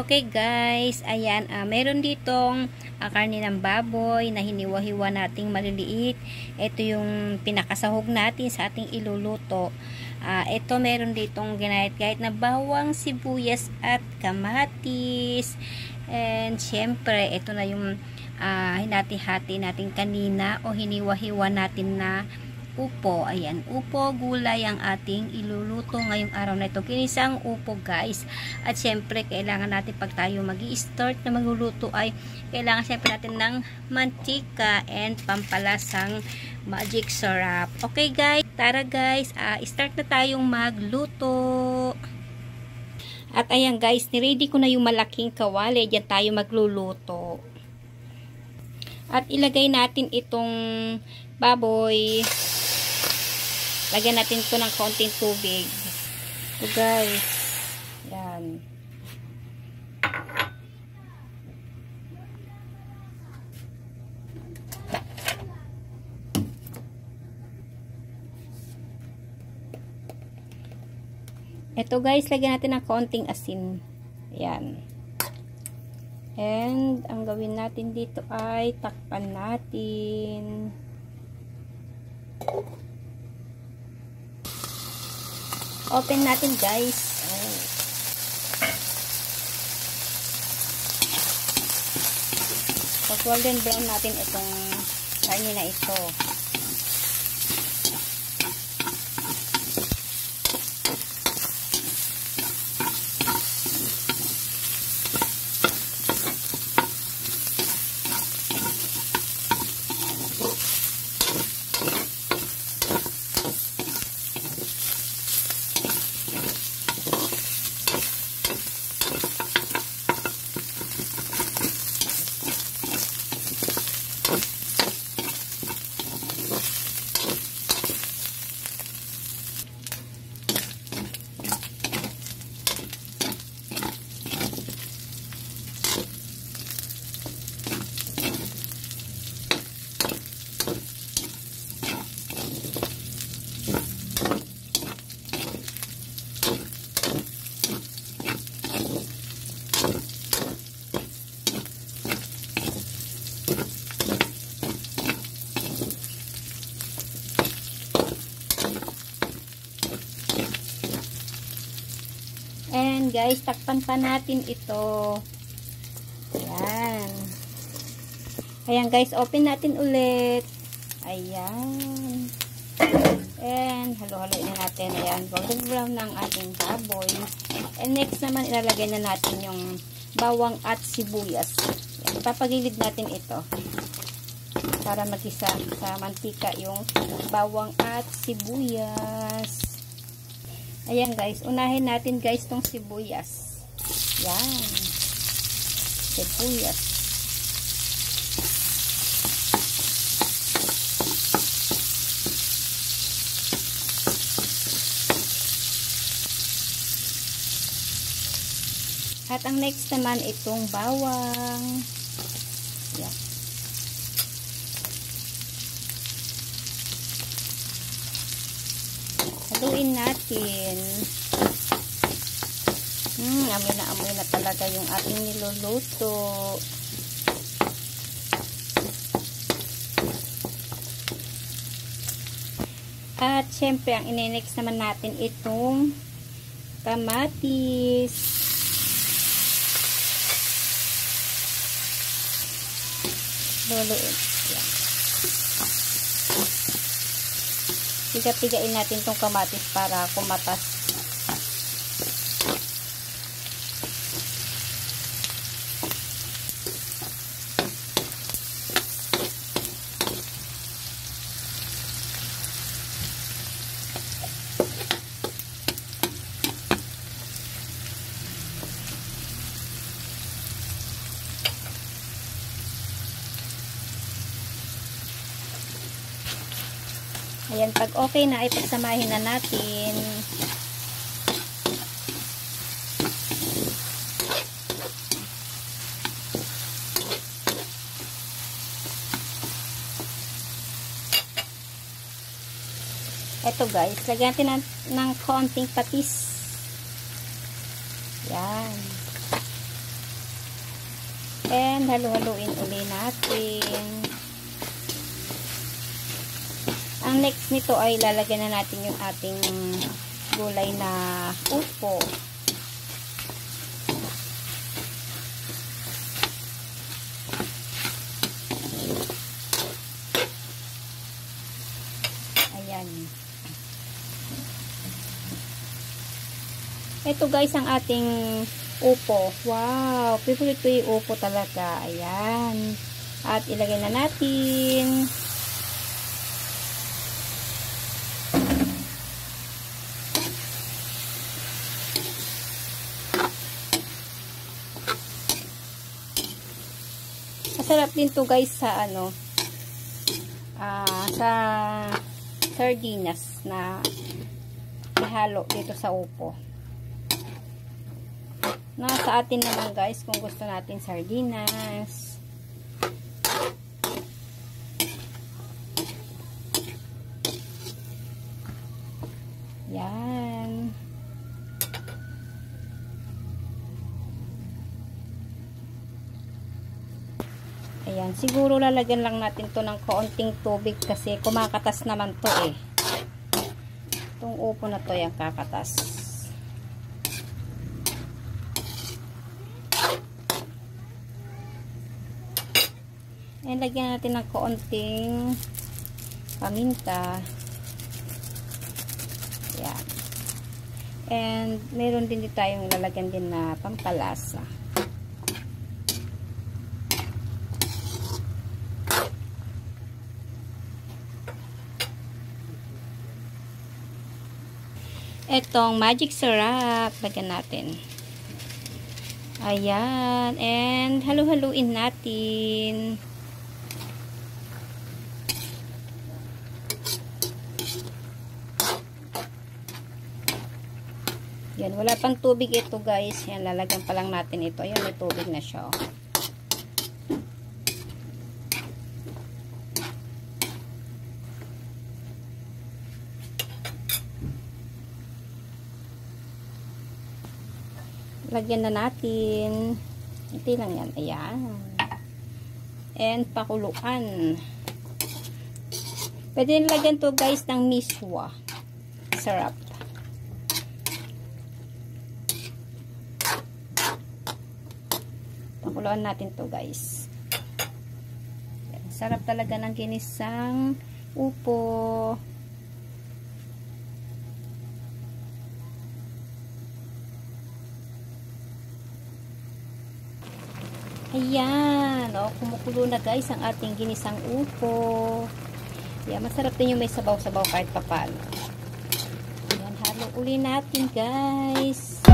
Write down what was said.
Okay guys, ayan, meron ditong karne ng baboy na hiniwa-hiwa nating maliliit. Ito yung pinakasahog natin sa ating iluluto. Ito meron ditong ginayat-gayat na bawang, sibuyas at kamatis. And syempre, ito na yung hinati-hati natin kanina o hiniwa-hiwa natin na upo. Ayan, upo, gulay ang ating iluluto ngayong araw na ito. Kinisang upo guys. At syempre, kailangan natin pag tayo mag-i-start na magluluto ay kailangan syempre natin ng mantika and pampalasang magic syrup. Okay guys, tara guys, start na tayong magluto. At ayan guys, niready ko na yung malaking kawali. Diyan tayo magluluto. At ilagay natin itong baboy. Lagyan natin ito ng konting tubig. So guys, yan. Ito guys, lagyan natin ng konting asin. Yan. And ang gawin natin dito ay takpan natin. Open natin guys. So, golden brown natin itong karne na ito. And guys, takpan pa natin ito. Ayan. Ayan guys, open natin ulit. Ayan. And halo-haloin na natin. Ayan, golden brown ng ating baboy. And next naman, ilalagay na natin yung bawang at sibuyas. Ayan, ipapagilid natin ito. Para magisa sa mantika yung bawang at sibuyas. Ayan guys, unahin natin guys tong sibuyas. Yan. Sibuyas. At ang next naman itong bawang. Yan. Haluin natin. Amoy na talaga yung ating niluluto. At syempre, ang inenext naman natin itong kamatis. Luluin. Yan. Piga-pigain natin tong kamatis para kumatas. Ayan, pag okay na ay pagsamahin na natin. Ito guys, lagyan natin ng konting patis. Yan. And halu-haluin uli natin. Ang next nito ay lalagyan na natin yung ating gulay na upo. Ayan. Ito guys ang ating upo. Wow! Favorite ko yung upo talaga. Ayan. At ilagay na natin. Masarap din to guys sa sa sardinas na ihalo dito sa upo. Sa atin naman guys kung gusto natin sardinas. Yan. Ayan, siguro lalagyan lang natin to ng kaunting tubig kasi kumakatas naman to eh. Itong upo na to yung kakatas. Ayan, lagyan natin ng kaunting paminta. Ayan. And meron din tayong lalagyan din na pampalasa. Etong magic syrup, lagyan natin. Ayan. And halu-haluin natin. Yan, wala pang tubig ito guys. Yan, lalagyan pa lang natin ito. Ayan, may tubig na siya. Lagyan na natin. Ito lang yan. Ayan. And pakuluan. Pwede nilagyan to guys ng miswa. Sarap. Pakuluan natin to guys. Ayan. Sarap talaga ng ginisang upo. Ayan, kumukulo na guys ang ating ginisang upo. Ayan, masarap din yung may sabaw-sabaw kahit papalo. Ayan, halo uli natin guys.